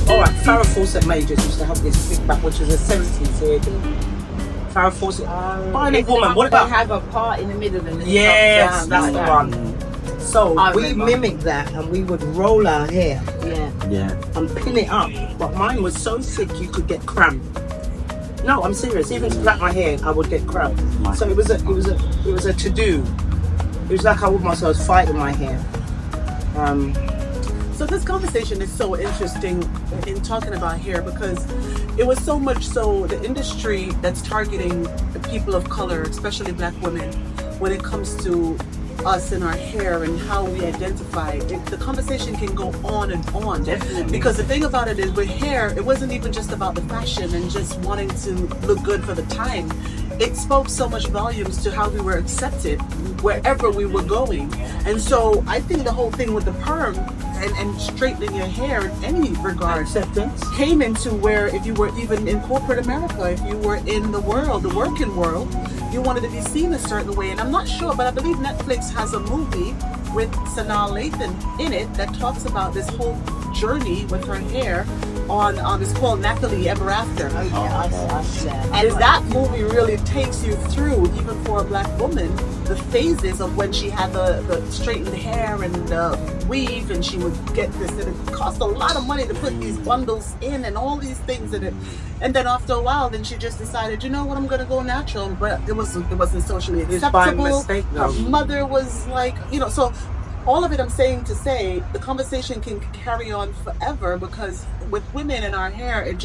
All right, Farrah Fawcett Majors used to have this big back, which was a 70s hairdo. Farrah Fawcett, fine It's the woman. one What where about? they have a part in the middle and then Yes, it that's comes the down like one. So I we remember. mimicked that, and we would roll our hair that. Yeah. Yeah. and pin it up. But mine was so thick you could get cramp. No, I'm serious. Even to plait my hair, I would get cramp. So it was a to do. It was like I was fighting my hair. So this conversation is so interesting in talking about hair because it was so much so the industry that's targeting the people of color, especially black women, when it comes to us and our hair and how we identify. The conversation can go on and on. Definitely. Because the thing about it is with hair, it wasn't even just about the fashion and just wanting to look good for the time. It spoke so much volumes to how we were accepted wherever we were going. And so I think the whole thing with the perm and straightening your hair in any regard Acceptance. came into where if you were even in corporate America, if you were in the world, the working world, you wanted to be seen a certain way. And I'm not sure, but I believe Netflix has a movie with Sanaa Lathan in it that talks about this whole journey with her hair on it's called Napoli Ever After. Oh yeah, I see that. And that movie really takes you through, even for a black woman, the phases of when she had the straightened hair and the weave, and she would get this, and it cost a lot of money to put these bundles in and all these things in it. And then after a while, then she just decided, you know what, I'm gonna go natural. But it wasn't socially It's by acceptable. mistake, Her though. mother was like, so all of it I'm saying to say the conversation can carry on forever because with women in our hair, it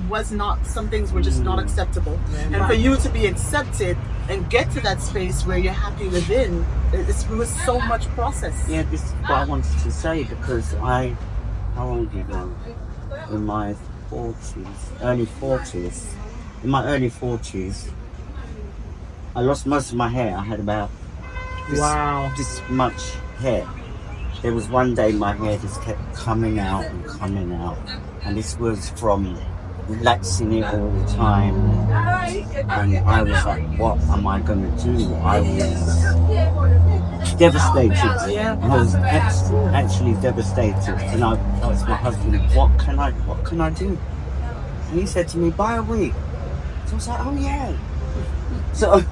was not, some things were just not acceptable. And for you to be accepted and get to that space where you're happy within, it was so much process. Yeah, this is what I wanted to say because how old are you now? In my 40s, early 40s. In my early 40s, I lost most of my hair. I had about this much hair. There was one day my hair just kept coming out, and this was from relaxing it all the time. And I was like, what am I going to do? I was devastated. I was actually devastated. And I asked my husband, what can I do? And he said to me, buy a wig. So I was like, oh yeah. So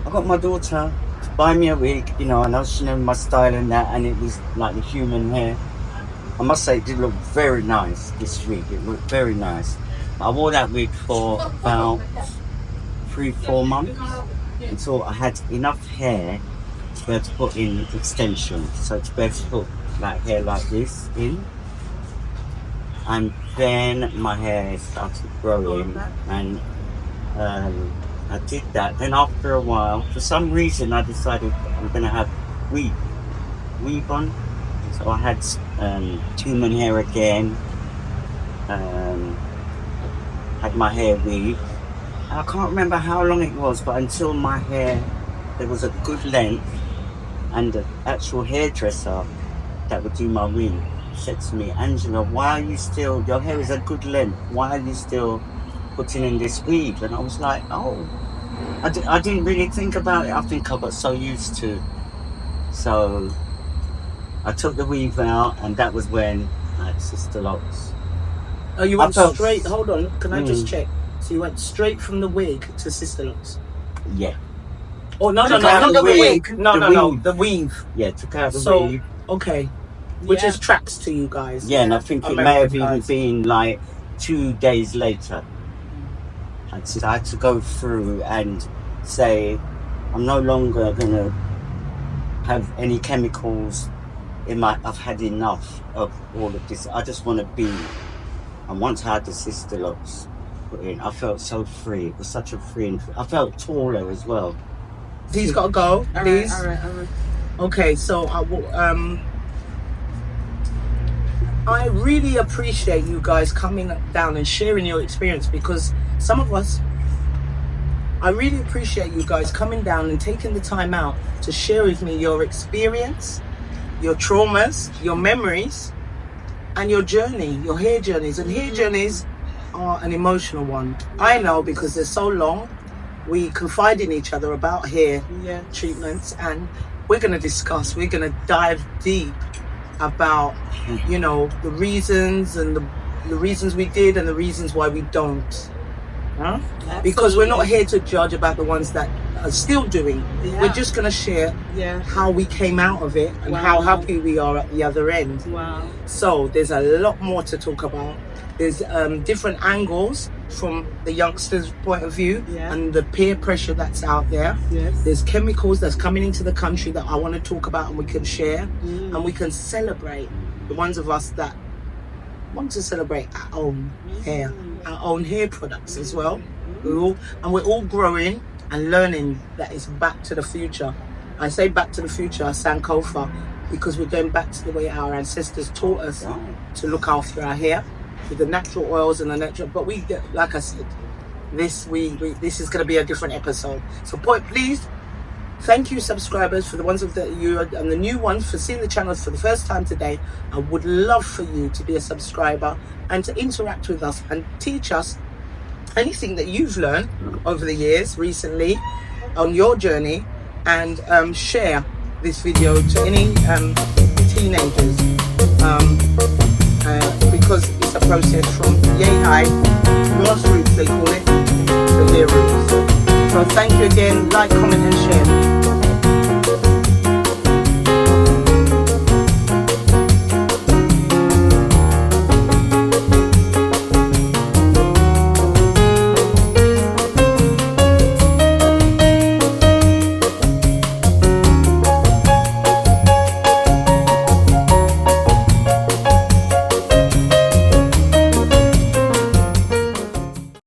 I got my daughter to buy me a wig, and I was showing my style and that, and it was like the human hair. I must say it did look very nice, this wig. It looked very nice. I wore that wig for about 3-4 months until I had enough hair to be able to put in extensions. So to be able to put like hair like this in. And then my hair started growing, and I did that. Then after a while, for some reason, I decided I'm going to have weave on. So I had human hair again. Had my hair weaved. I can't remember how long it was, but until my hair, there was a good length, and the actual hairdresser that would do my wig said to me, Angela, why are you still, your hair is a good length, why are you still putting in this weave? And I was like, oh, I didn't really think about it. I think I got so used to. So I took the weave out, and that was when I had sister locks. Oh, you went straight. Hold on, can I just check? So you went straight from the wig to sister locks? Yeah. Oh no, Took not out the the wig. wig. No, The no, weave. the weave. Yeah, took out the So weave. okay, which Yeah. is tracks to you guys. Yeah, and I think it may have American even guys. been like 2 days later. And so I had to go through and say, I'm no longer going to have any chemicals in I've had enough of all of this. I just want to be. And once I had the sister locks put in, I felt so free. It was such a freeing. I felt taller as well. These gotta go. All These. right. Okay, so I really appreciate you guys coming down and sharing your experience, because some of us, I really appreciate you guys coming down and taking the time out to share with me your experience, your traumas, your memories, and your journey, your hair journeys. And hair journeys are an emotional one. I know, because they're so long. We confide in each other about hair treatments, and we're going to discuss, we're going to dive deep about, you know, the reasons and the reasons we did and the reasons why we don't. Huh? Because we're not here to judge about the ones that are still doing. Yeah. We're just going to share Yeah. how we came out of it and how happy we are at the other end. Wow. So there's a lot more to talk about. There's different angles from the youngsters' point of view Yeah. and the peer pressure that's out there. Yes. There's chemicals that's coming into the country that I want to talk about and we can share and we can celebrate the ones of us that want to celebrate our own hair, our own hair products as well. We're all growing and learning that it's back to the future. I say back to the future, Sankofa, because we're going back to the way our ancestors taught us to look after our hair with the natural oils and the natural. But we, like I said, this is going to be a different episode. So please, thank you subscribers for the ones of you and the new ones for seeing the channels for the first time today. I would love for you to be a subscriber and to interact with us and teach us anything that you've learned over the years recently on your journey, and share this video to any teenagers because it's a process from yay high, grassroots they call it, to their roots. So thank you again, like, comment and share.